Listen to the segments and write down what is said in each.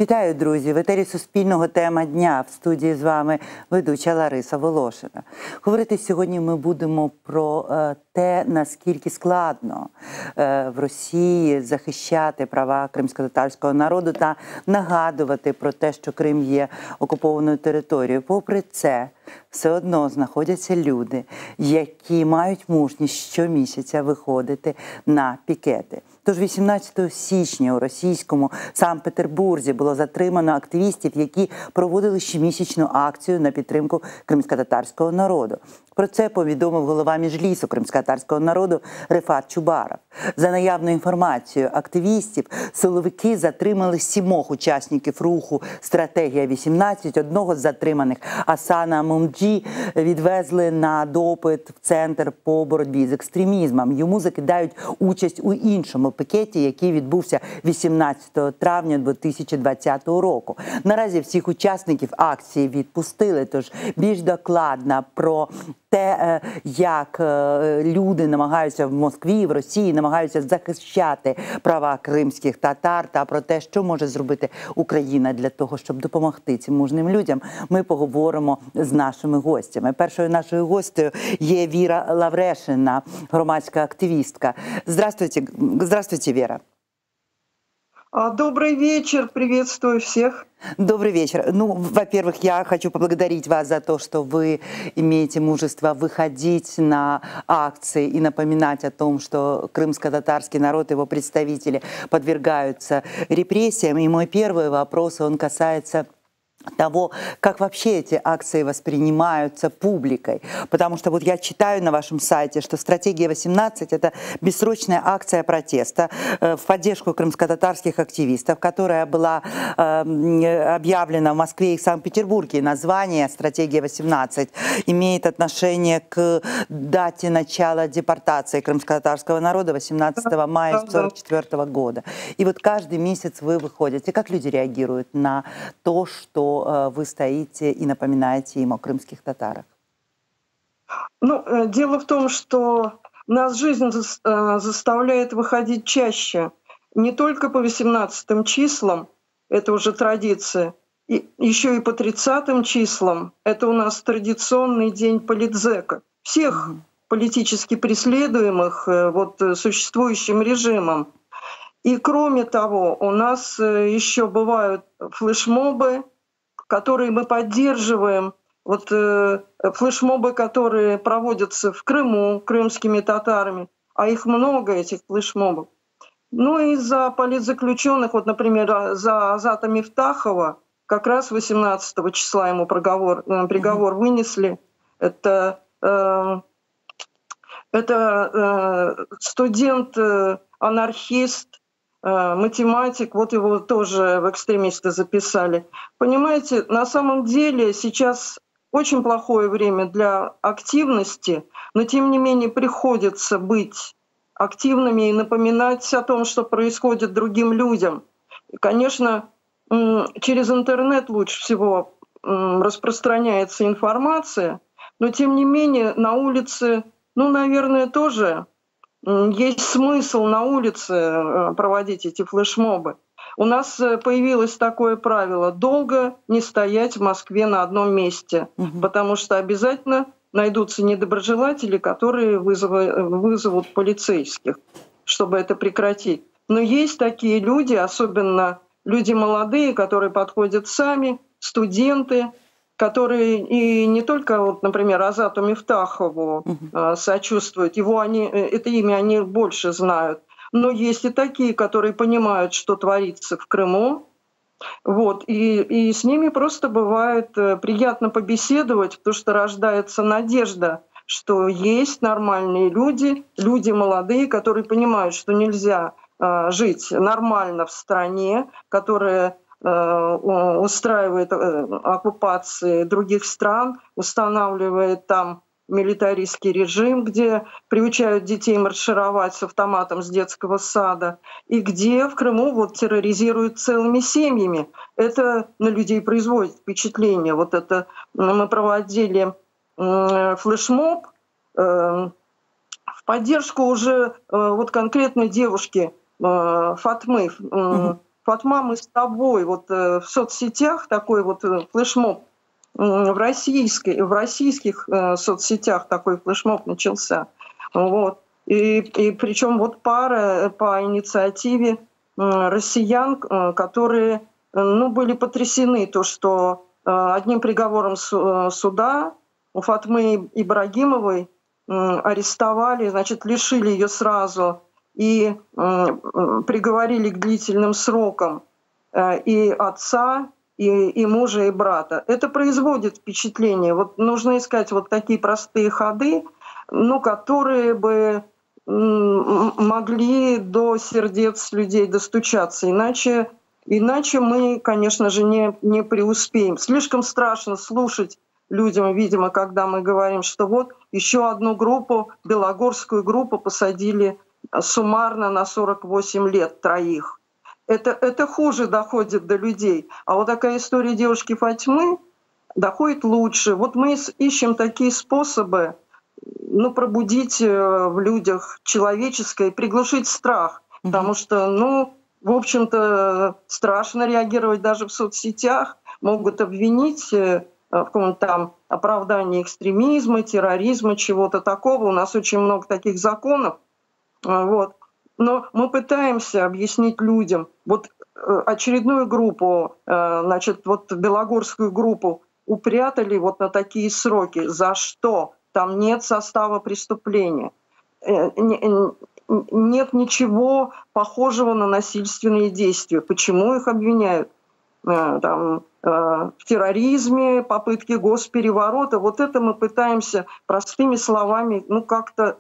Вітаю, друзі! В етері Суспільного «Тема дня». В студії з вами ведуча Лариса Волошина. Говорити сьогодні ми будемо про те, наскільки складно в Росії захищати права кримськотатарського народу та нагадувати про те, що Крим є окупованою територією. Попри це, все одно знаходяться люди, які мають мужність щомісяця виходити на пікети. Тож 18 січня у російському Санкт-Петербурзі було затримано активістів, які проводили щомісячну акцію на підтримку кримськотатарського народу. Про це повідомив голова Меджлісу кримськотатарського народу Рефат Чубаров. За наявною інформацією активістів, силовики затримали 7 учасників руху «Стратегія-18». Одного з затриманих, Асана Мумджі, відвезли на допит в Центр по боротьбі з екстремізмом. Йому закидають участь у іншому пікеті, який відбувся 18 травня 2020 року. Наразі всіх учасників акції відпустили, тож більш докладно про те, як люди намагаються в Москві, в Росії, намагаються захищати права кримських татар та про те, що може зробити Україна для того, щоб допомогти цим мужним людям, ми поговоримо з нашими гостями. Першою нашою гостею є Віра Лаврешина, громадська активістка. Здравствуйте, Вера. Добрый вечер, приветствую всех. Добрый вечер. Ну, во-первых, я хочу поблагодарить вас за то, что вы имеете мужество выходить на акции и напоминать о том, что крымско-татарский народ, его представители подвергаются репрессиям. И мой первый вопрос, он касается того, как вообще эти акции воспринимаются публикой. Потому что вот я читаю на вашем сайте, что «Стратегия-18» — это бессрочная акция протеста в поддержку крымско-татарских активистов, которая была объявлена в Москве и Санкт-Петербурге. Название «Стратегия-18» имеет отношение к дате начала депортации крымско-татарского народа 18 мая 1944 года. И вот каждый месяц вы выходите. Как люди реагируют на то, что вы стоите и напоминаете им о крымских татарах? Ну, дело в том, что нас жизнь заставляет выходить чаще. Не только по 18 числам, это уже традиция, еще и по 30 числам. Это у нас традиционный день политзека. Всех политически преследуемых существующим режимом. И кроме того, у нас еще бывают флешмобы, которые мы поддерживаем, флешмобы, которые проводятся в Крыму крымскими татарами, а их много, этих флешмобов. Ну и за политзаключенных, вот, например, за Азата Мифтахова, как раз 18 числа ему приговор вынесли. Это студент-анархист, математик, вот его тоже в экстремисты записали. Понимаете, на самом деле сейчас очень плохое время для активности, но тем не менее приходится быть активными и напоминать о том, что происходит другим людям. И, конечно, через интернет лучше всего распространяется информация, но тем не менее на улице, ну, наверное, тоже есть смысл на улице проводить эти флешмобы. У нас появилось такое правило: долго не стоять в Москве на одном месте, потому что обязательно найдутся недоброжелатели, которые вызовут полицейских, чтобы это прекратить. Но есть такие люди, особенно люди молодые, которые подходят сами, студенты, которые и не только, вот, например, Азату Мифтахову сочувствуют, это имя они больше знают, но есть и такие, которые понимают, что творится в Крыму, вот, и с ними просто бывает приятно побеседовать, потому что рождается надежда, что есть нормальные люди, люди молодые, которые понимают, что нельзя жить нормально в стране, которая устраивает оккупации других стран, устанавливает там милитаристский режим, где приучают детей маршировать с автоматом с детского сада, и где в Крыму вот терроризируют целыми семьями. Это на людей производит впечатление. Вот это мы проводили флешмоб в поддержку уже вот конкретной девушки Фатмы, Фатма, мы с тобой, вот в соцсетях такой вот флешмоб, в российских соцсетях такой флешмоб начался. Вот. И причем вот пара по инициативе россиян, которые были потрясены, то, что одним приговором суда у Фатмы Ибрагимовой арестовали, значит, лишили ее сразу и приговорили к длительным срокам и отца, и мужа, и брата. Это производит впечатление. Вот нужно искать вот такие простые ходы, которые бы могли до сердец людей достучаться. Иначе мы, конечно же, не преуспеем. Слишком страшно слушать людям, видимо, когда мы говорим, что вот еще одну группу, белогорскую группу, посадили суммарно на 48 лет, 3. Это хуже доходит до людей. А вот такая история девушки Фатьмы доходит лучше. Вот мы ищем такие способы, пробудить в людях человеческое, приглушить страх. Потому что, в общем-то, страшно реагировать даже в соцсетях. Могут обвинить в каком-то там оправдании экстремизма, терроризма, чего-то такого. У нас очень много таких законов. Вот. Но мы пытаемся объяснить людям. Вот очередную группу, значит, вот белогорскую группу упрятали вот на такие сроки. За что? Там нет состава преступления. Нет ничего похожего на насильственные действия. Почему их обвиняют? В терроризме, попытке госпереворота. Вот это мы пытаемся простыми словами как-то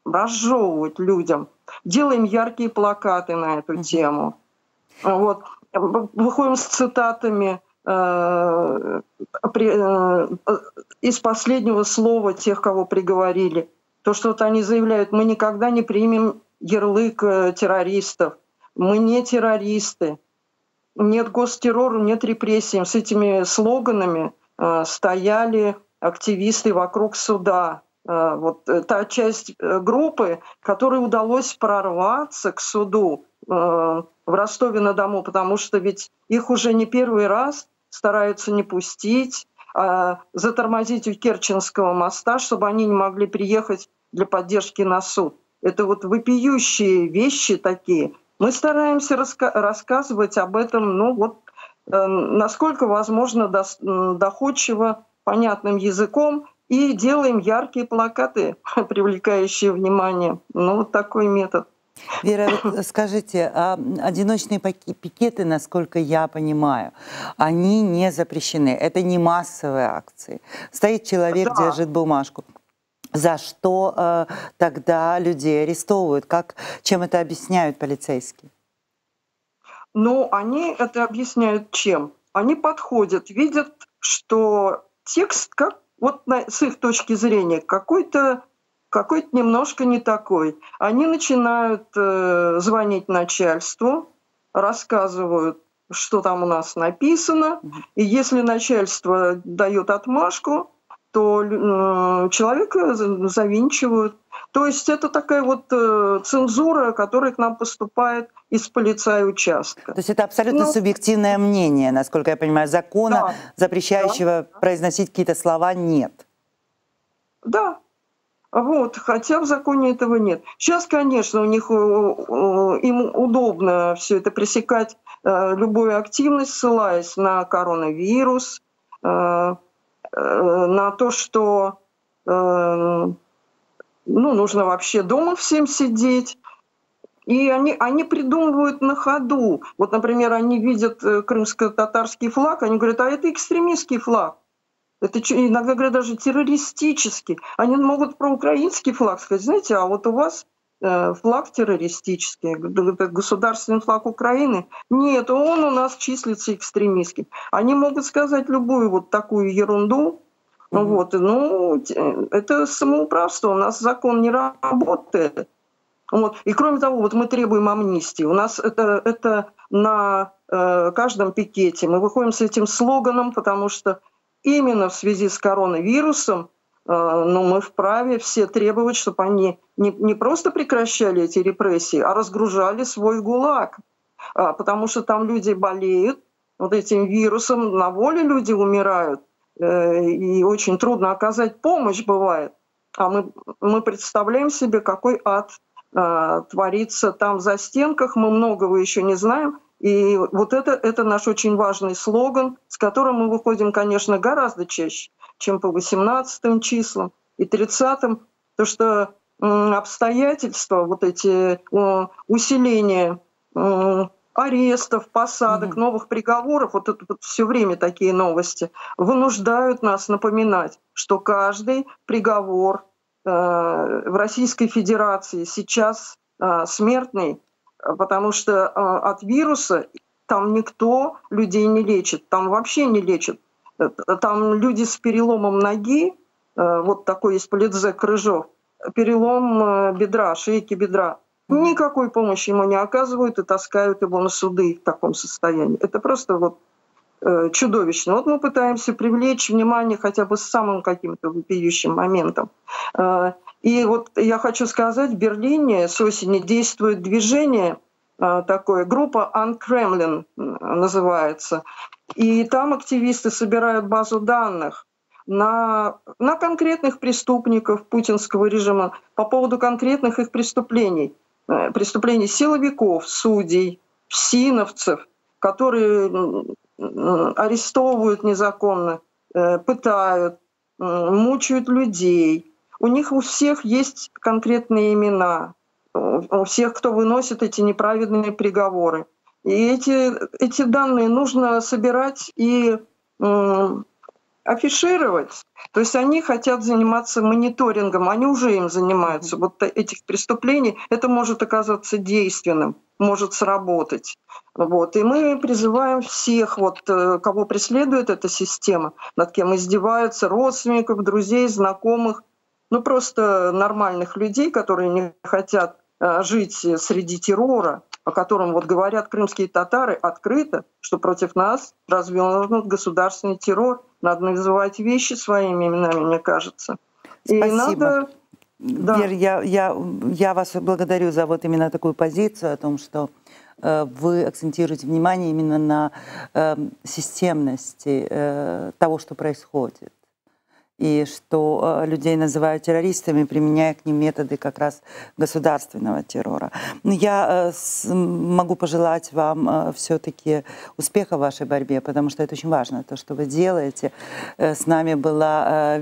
разжевывать людям. Делаем яркие плакаты на эту тему. Вот. Выходим с цитатами из последнего слова тех, кого приговорили. То, что вот они заявляют, мы никогда не примем ярлык террористов. Мы не террористы. Нет гостеррору, нет репрессиям. С этими слоганами стояли активисты вокруг суда. Вот та часть группы, которой удалось прорваться к суду в Ростове-на-Дону, потому что ведь их уже не первый раз стараются не пустить, затормозить у Керченского моста, чтобы они не могли приехать для поддержки на суд. Это вот вопиющие вещи такие. Мы стараемся рассказывать об этом, насколько возможно, доходчиво, понятным языком, и делаем яркие плакаты, привлекающие внимание. Вот такой метод. Вера, скажите, а одиночные пикеты, насколько я понимаю, они не запрещены. Это не массовые акции. Стоит человек, держит бумажку. За что тогда людей арестовывают? Чем это объясняют полицейские? Они это объясняют чем? Они подходят, видят, что текст, с их точки зрения, какой-то немножко не такой. Они начинают звонить начальству, рассказывают, что там у нас написано, и если начальство дает отмашку, то человека завинчивают. То есть это такая вот цензура, которая к нам поступает из полицай-участка. То есть это абсолютно субъективное мнение, насколько я понимаю. Закона, запрещающего произносить какие-то слова, нет. Да. Вот, хотя в законе этого нет. Сейчас, конечно, им удобно все это пресекать, любую активность, ссылаясь на коронавирус, на то, что нужно вообще дома всем сидеть. И они придумывают на ходу. Вот, например, они видят крымско-татарский флаг, они говорят, а это экстремистский флаг. Это иногда говорят даже террористический. Они могут про украинский флаг сказать, знаете, а вот у вас флаг террористический, это государственный флаг Украины. Нет, он у нас числится экстремистским. Они могут сказать любую вот такую ерунду. Это самоуправство, у нас закон не работает. Вот. И кроме того, вот мы требуем амнистии. У нас это на каждом пикете. Мы выходим с этим слоганом, потому что именно в связи с коронавирусом мы вправе все требовать, чтобы они не просто прекращали эти репрессии, а разгружали свой ГУЛАГ. потому что там люди болеют вот этим вирусом, на воле люди умирают, и очень трудно оказать помощь бывает. А мы представляем себе, какой ад творится там за стенках, мы многого еще не знаем. И вот это наш очень важный слоган, с которым мы выходим, конечно, гораздо чаще, чем по 18 числам и 30-м, потому что обстоятельства, вот эти усиления арестов, посадок, новых приговоров, вот это вот все время такие новости, вынуждают нас напоминать, что каждый приговор в Российской Федерации сейчас смертный, потому что от вируса там никто людей не лечит, там вообще не лечат. Там люди с переломом ноги, вот такой есть Полидзек Крыжов, перелом бедра, шейки бедра, никакой помощи ему не оказывают и таскают его на суды в таком состоянии. Это просто вот чудовищно. Вот мы пытаемся привлечь внимание хотя бы с самым каким-то вопиющим моментом. И вот я хочу сказать, в Берлине с осени действует движение такое, группа «Unkремлин» называется. И там активисты собирают базу данных на конкретных преступников путинского режима по поводу конкретных их преступлений. Преступлений силовиков, судей, ФСИНовцев, которые арестовывают незаконно, пытают, мучают людей. У них у всех есть конкретные имена, у всех, кто выносит эти неправедные приговоры. И эти данные нужно собирать и афишировать. То есть они хотят заниматься мониторингом, они уже им занимаются. Вот этих преступлений, это может оказаться действенным, может сработать. Вот. И мы призываем всех, вот, кого преследует эта система, над кем издеваются, родственников, друзей, знакомых, ну просто нормальных людей, которые не хотят жить среди террора, о котором вот говорят крымские татары открыто, что против нас развернут государственный террор. Надо называть вещи своими именами, мне кажется. Спасибо. И надо... Да. Вер, я вас благодарю за вот именно такую позицию о том, что вы акцентируете внимание именно на системности того, что происходит. И что людей называют террористами, применяя к ним методы как раз государственного террора. Я могу пожелать вам все-таки успеха в вашей борьбе, потому что это очень важно, то, что вы делаете. С нами была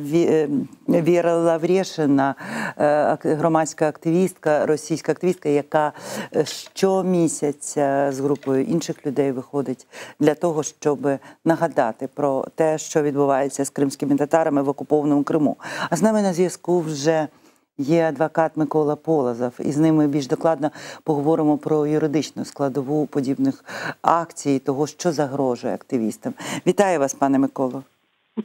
Вера Лаврешина, громадська активістка, російська активістка, яка щомісяця з групою інших людей виходить для того, щоб нагадати про те, що відбувається з кримськими татарами в окупованому Криму. А з нами на зв'язку вже є адвокат Микола Полозов, і з ним ми більш докладно поговоримо про юридичну складову подібних акцій, того, що загрожує активістам. Вітаю вас, пане Миколо.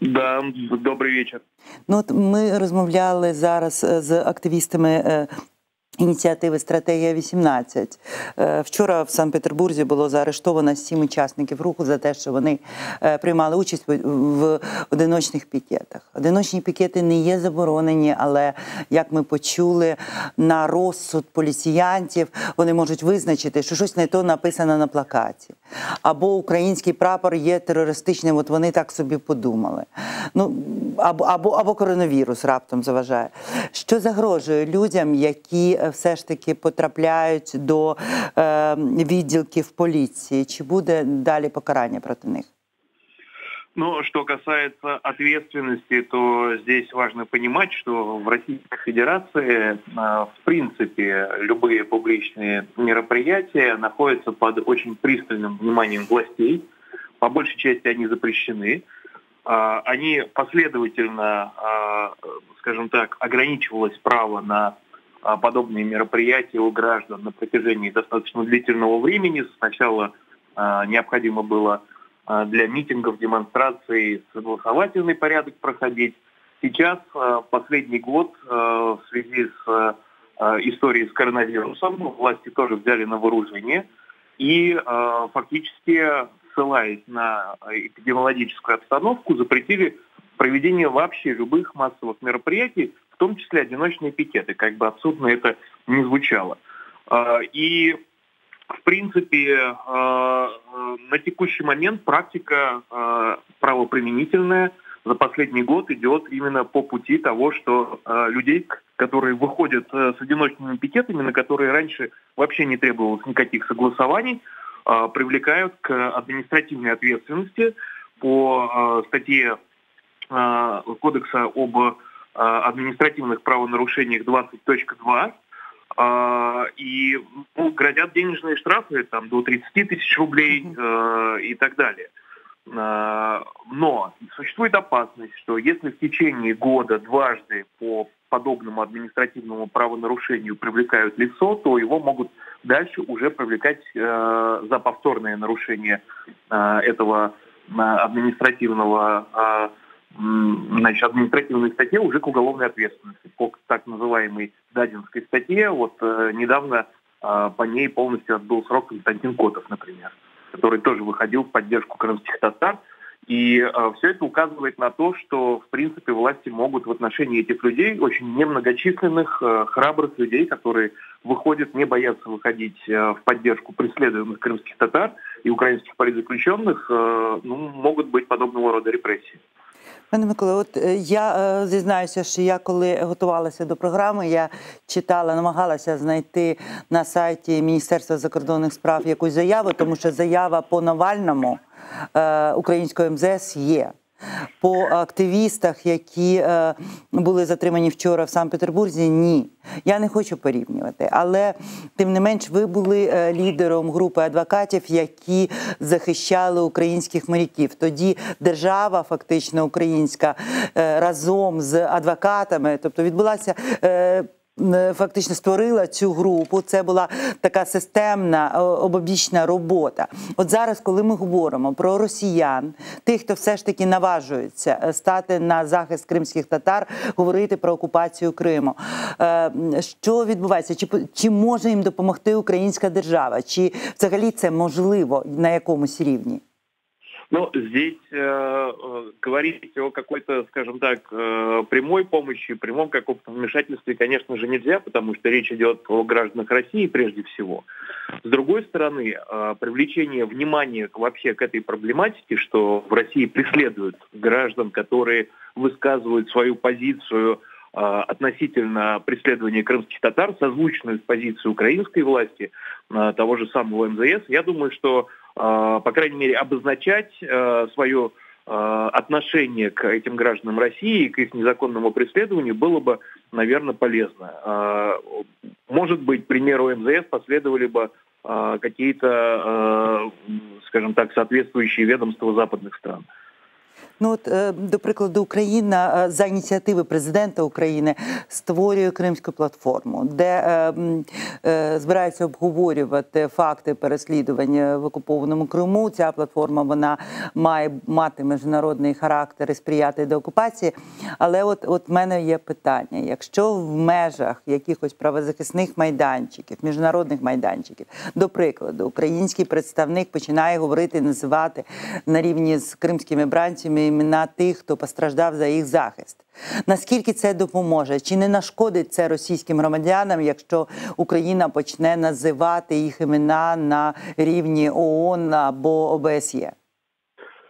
Да, добрий вечір. Ну, от ми розмовляли зараз з активістами ініціативи «Стратегія-18». Вчора в Санкт-Петербурзі було заарештовано 7 учасників руху за те, що вони приймали участь в одиночних пікетах. Одиночні пікети не є заборонені, але, як ми почули, на розсуд поліціянтів вони можуть визначити, що щось не то написано на плакаті. Або український прапор є терористичним, от вони так собі подумали. Ну, або коронавірус раптом заважає. Що загрожує людям, які все ж таки потрапляють до відділків поліції? Чи буде далі покарання проти них? Ну, что касается ответственности, то здесь важно понимать, что в Российской Федерации, в принципе, любые публичные мероприятия находятся под очень пристальным вниманием властей. По большей части они запрещены. Они последовательно, скажем так, ограничивалось право на подобные мероприятия у граждан на протяжении достаточно длительного времени. Сначала необходимо было для митингов, демонстраций согласовательный порядок проходить. Сейчас, последний год, в связи с историей с коронавирусом, власти тоже взяли на вооружение и фактически, ссылаясь на эпидемиологическую обстановку, запретили проведение вообще любых массовых мероприятий, в том числе одиночные пикеты, как бы абсурдно это ни звучало. И В принципе, на текущий момент практика правоприменительная за последний год идет именно по пути того, что людей, которые выходят с одиночными пикетами, на которые раньше вообще не требовалось никаких согласований, привлекают к административной ответственности по статье Кодекса об административных правонарушениях 20.2. И грозят денежные штрафы там, до 30 тысяч рублей и так далее. Но существует опасность, что если в течение года дважды по подобному административному правонарушению привлекают лицо, то его могут дальше уже привлекать за повторное нарушение этого административного, административной статье уже к уголовной ответственности. По так называемой Дадинской статье, вот недавно по ней полностью отбыл срок Константин Котов, например, который тоже выходил в поддержку крымских татар. И все это указывает на то, что, в принципе, власти могут в отношении этих людей, очень немногочисленных, храбрых людей, которые выходят, не боятся выходить в поддержку преследуемых крымских татар и украинских политзаключенных, могут быть подобного рода репрессии. Пане Миколо, от я зізнаюся, що я коли готувалася до програми, я читала, намагалася знайти на сайті Міністерства закордонних справ якусь заяву, тому що заява по Навальному українського МЗС є. По активістах, які були затримані вчора в Санкт-Петербурзі, ні. Я не хочу порівнювати, але тим не менш ви були лідером групи адвокатів, які захищали українських моряків. Тоді держава, фактично українська, разом з адвокатами, тобто відбулася фактично створила цю групу, це була така системна, обобічна робота. От зараз, коли ми говоримо про росіян, тих, хто все ж таки наважується стати на захист кримських татар, говорити про окупацію Криму, що відбувається? Чи може їм допомогти українська держава? Чи взагалі це можливо на якомусь рівні? Ну, здесь говорить о какой-то, скажем так, прямой помощи, прямом каком-то вмешательстве, конечно же, нельзя, потому что речь идет о гражданах России прежде всего. С другой стороны, привлечение внимания вообще к этой проблематике, что в России преследуют граждан, которые высказывают свою позицию относительно преследования крымских татар, созвучную с позицией украинской власти, того же самого МЗС, я думаю, что по крайней мере, обозначать свое отношение к этим гражданам России и к их незаконному преследованию было бы, наверное, полезно. Может быть, к примеру МЗС последовали бы какие-то, скажем так, соответствующие ведомства западных стран. Ну от, до прикладу, Україна за ініціативи президента України створює Кримську платформу, де збираються обговорювати факти переслідування в окупованому Криму. Ця платформа, вона має мати міжнародний характер і сприяти деокупації. Але от в мене є питання. Якщо в межах якихось правозахисних майданчиків, міжнародних майданчиків, до прикладу, український представник починає говорити, називати на рівні з кримськими бранцями імена тих, хто постраждав за їх захист. Наскільки це допоможе? Чи не нашкодить це російським громадянам, якщо Україна почне називати їх імена на рівні ООН або ОБСЄ?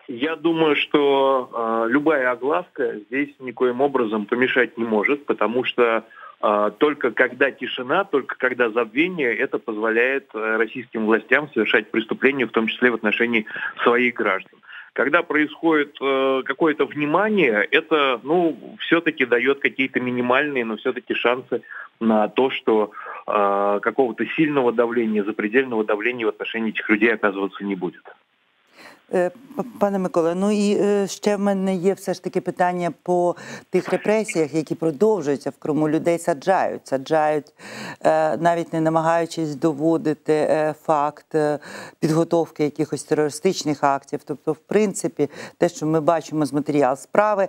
Я думаю, что любая огласка здесь никоим образом помешать не может, потому что только когда тишина, только когда забвение, это позволяет российским властям совершать преступления, в том числе в отношении своих граждан. Когда происходит какое-то внимание, это, все-таки дает какие-то минимальные, но все-таки шансы на то, что какого-то сильного давления, запредельного давления в отношении этих людей оказываться не будет. Пане Миколо, ну і ще в мене є все ж таки питання по тих репресіях, які продовжуються в Криму. Людей саджають, навіть не намагаючись доводити факт підготовки якихось терористичних актів. Тобто, в принципі, те, що ми бачимо з матеріалу справи,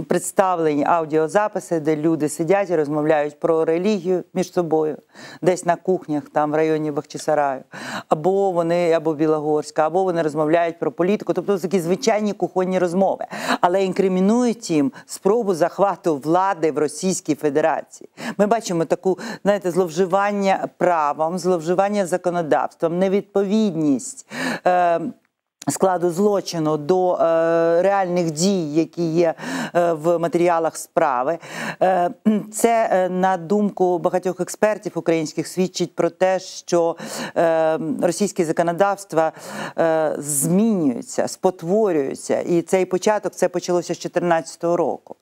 представлені аудіозаписи, де люди сидять і розмовляють про релігію між собою, десь на кухнях, там в районі Бахчисараю, або Білогорська, або вони розмовляють розмовляють про політику, тобто такі звичайні кухонні розмови. Але інкримінують їм спробу захвату влади в Російській Федерації. Ми бачимо таку, знаєте, зловживання правом, зловживання законодавством, невідповідність складу злочину до реальних дій, які є в матеріалах справи. Це, на думку багатьох експертів українських, свідчить про те, що російське законодавство змінюється, спотворюється. І цей початок, це почалося з 2014 року.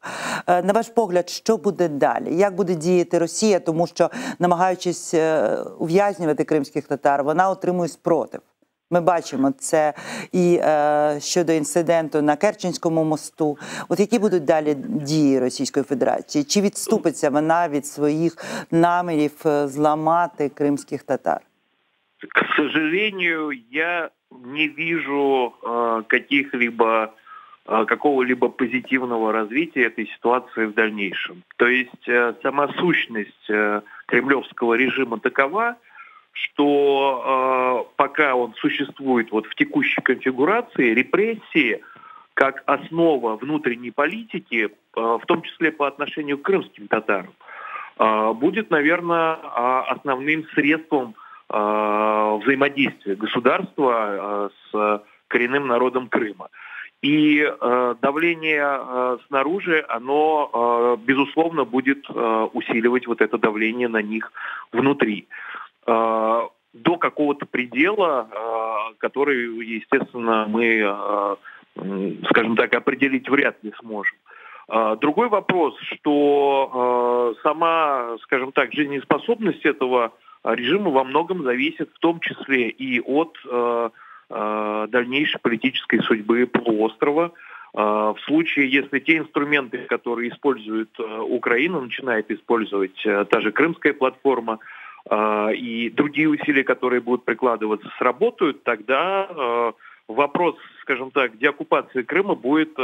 На ваш погляд, що буде далі? Як буде діяти Росія? Тому що, намагаючись ув'язнювати кримських татар, вона отримує спротив. Ми бачимо це і щодо інциденту на Керченському мосту. От які будуть далі дії Російської Федерації? Чи відступиться вона від своїх намірів зламати кримських татар? К сожалению, я не вижу какого-либо позитивного развития этой ситуации в дальнейшем. То есть сама сущность кремлевского режима такова, что пока он существует вот в текущей конфигурации, репрессии как основа внутренней политики, в том числе по отношению к крымским татарам, будет, наверное, основным средством взаимодействия государства с коренным народом Крыма. И давление снаружи, оно, безусловно, будет усиливать вот это давление на них внутри. До какого-то предела, который, естественно, мы, скажем так, определить вряд ли сможем. Другой вопрос, что сама, скажем так, жизнеспособность этого режима во многом зависит в том числе и от дальнейшей политической судьбы полуострова. В случае, если те инструменты, которые использует Украина, начинает использовать та же Крымская платформа, и другие усилия, которые будут прикладываться, сработают, тогда вопрос, скажем так, деоккупации Крыма будет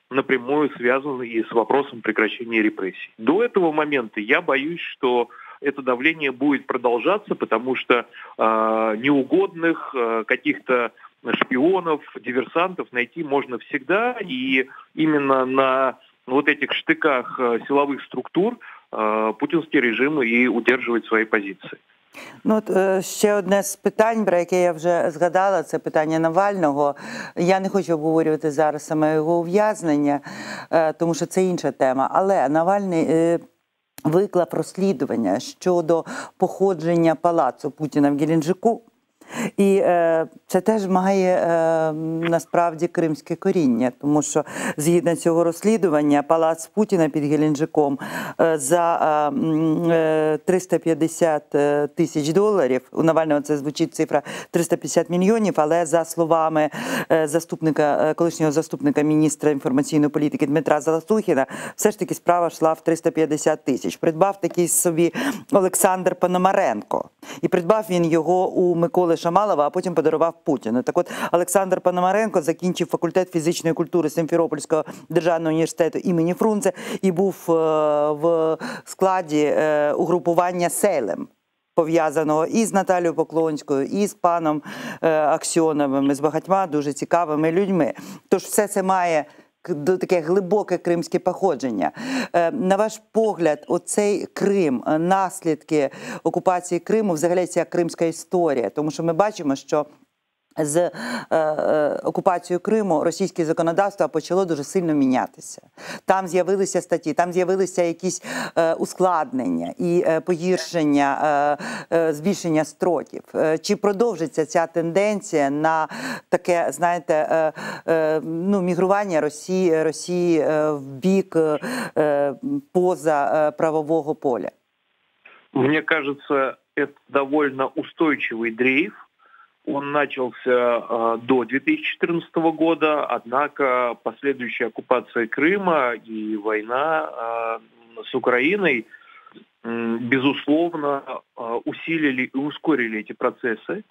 напрямую связан и с вопросом прекращения репрессий. До этого момента я боюсь, что это давление будет продолжаться, потому что неугодных, каких-то шпионов, диверсантов найти можно всегда, и именно на вот этих штыках силовых структур путінський режим і удержують свої позиції. Ну, от, ще одне з питань, про яке я вже згадала, це питання Навального. Я не хочу обговорювати зараз саме його ув'язнення, тому що це інша тема. Але Навальний виклав розслідування щодо походження палацу Путіна в Геленджику. І це теж має насправді кримське коріння, тому що згідно цього розслідування палац Путіна під Геленджиком за 350 тисяч доларів, у Навального це звучить цифра 350 мільйонів, але за словами колишнього заступника міністра інформаційної політики Дмитра Заласухіна, все ж таки справа йшла в 350 тисяч. Придбав такий собі Олександр Пономаренко. І придбав він його у Миколи Шамалова, а потім подарував Путіну. Так от, Олександр Пономаренко закінчив факультет фізичної культури Сімферопольського державного університету імені Фрунзе і був в складі угрупування «Сейлем», пов'язаного і з Наталією Поклонською, і з паном Аксьоновим, і з багатьма дуже цікавими людьми. Тож все це має таке глибоке кримське походження. На ваш погляд, оцей Крим, наслідки окупації Криму, взагалі ця кримська історія, тому що ми бачимо, що з окупацією Криму російське законодавство почало дуже сильно мінятися. Там з'явилися статті, там з'явилися якісь ускладнення і погіршення, збільшення строків. Чи продовжиться ця тенденція на таке, знаєте, мігрування Росії в бік поза правового поля? Мне кажется, это довольно устойчивый дрейф. Он начался до 2014 года, однако последующая оккупация Крыма и война с Украиной, безусловно, усилили и ускорили эти процессы.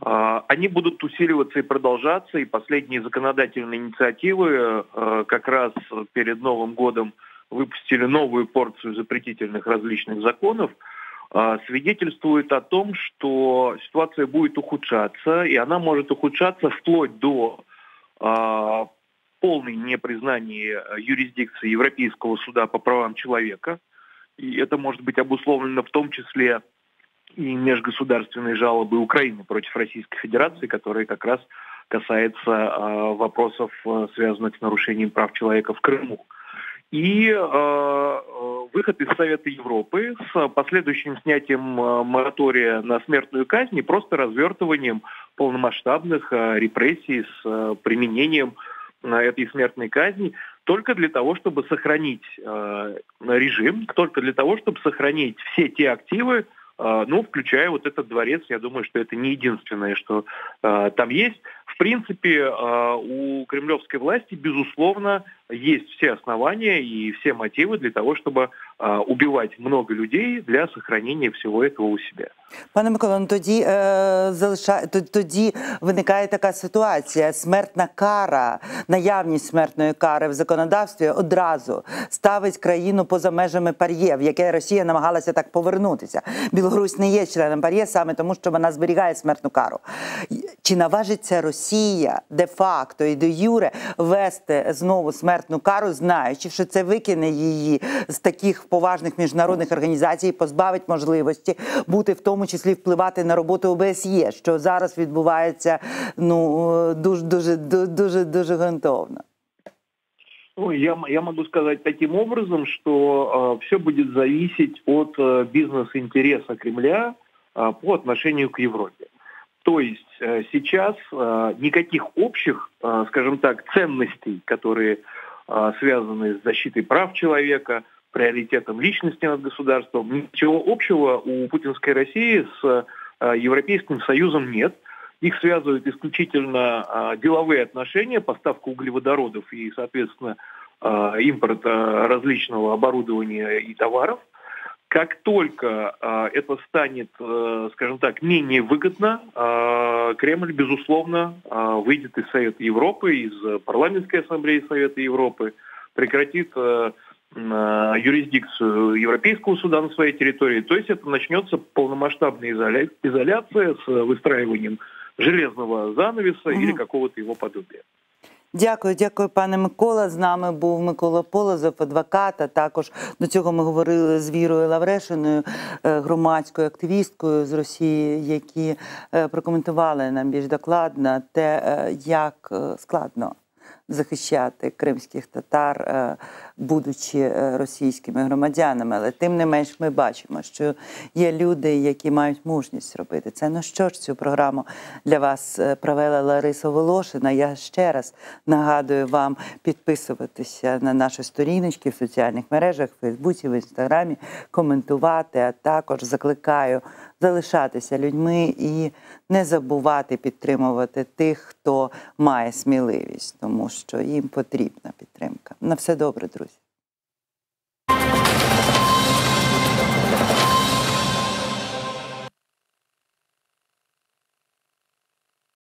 Они будут усиливаться и продолжаться, и последние законодательные инициативы как раз перед Новым годом выпустили новую порцию запретительных различных законов. свидетельствует о том, что ситуация будет ухудшаться, и она может ухудшаться вплоть до полной непризнания юрисдикции Европейского суда по правам человека. И это может быть обусловлено в том числе и межгосударственной жалобой Украины против Российской Федерации, которая как раз касается вопросов, связанных с нарушением прав человека в Крыму. И выход из Совета Европы с последующим снятием моратория на смертную казнь и просто развертыванием полномасштабных репрессий с применением этой смертной казни только для того, чтобы сохранить режим, только для того, чтобы сохранить все те активы, ну, включая вот этот дворец. Я думаю, что это не единственное, что там есть. В принципе, у кремлевской власти, безусловно, есть все основания и все мотивы для того, чтобы убивать много людей для сохранения всего этого у себя. Пане Миколо, ну тоді виникає така ситуація. Смертна кара, наявність смертної кари в законодавстві одразу ставить країну поза межами ПАРЄ, в яке Росія намагалася так повернутися. Білорусь не є членом ПАРЄ саме тому, що вона зберігає смертну кару. Чи наважиться Росія де-факто і де-юре ввести знову смертну кару, знаючи, що це викине її з таких поважних міжнародних організацій, позбавить можливості бути, в тому числі впливати на роботу ОБСЄ, що зараз відбувається, ну, дуже грунтовно? Ну, я могу сказать таким образом, что все будет зависеть от бизнес-интереса Кремля по отношению к Европе. То есть сейчас никаких общих, скажем так, ценностей, которые связаны с защитой прав человека, приоритетом личности над государством, ничего общего у путинской России с Европейским Союзом нет. Их связывают исключительно деловые отношения, поставка углеводородов и, соответственно, импорт различного оборудования и товаров. Как только это станет, скажем так, менее выгодно, Кремль, безусловно, выйдет из Совета Европы, из парламентской ассамблеи Совета Европы, прекратит юрисдикцию Европейского суда на своей территории. То есть это начнется полномасштабная изоляция с выстраиванием железного занавеса или какого-то его подобия. Дякую, пане Микола. З нами був Микола Полозов, адвокат, а також до цього ми говорили з Вірою Лаврешиною, громадською активісткою з Росії, які прокоментували нам більш докладно те, як складно захищати кримських татар, будучи російськими громадянами. Але тим не менш ми бачимо, що є люди, які мають мужність робити це. Ну що ж, цю програму для вас провела Лариса Волошина. Я ще раз нагадую вам підписуватися на наші сторіночки в соціальних мережах, в Фейсбуці, в Інстаграмі, коментувати, а також закликаю залишатися людьми і не забувати підтримувати тих, хто має сміливість, тому що їм потрібна підтримка. На все добре, друзі.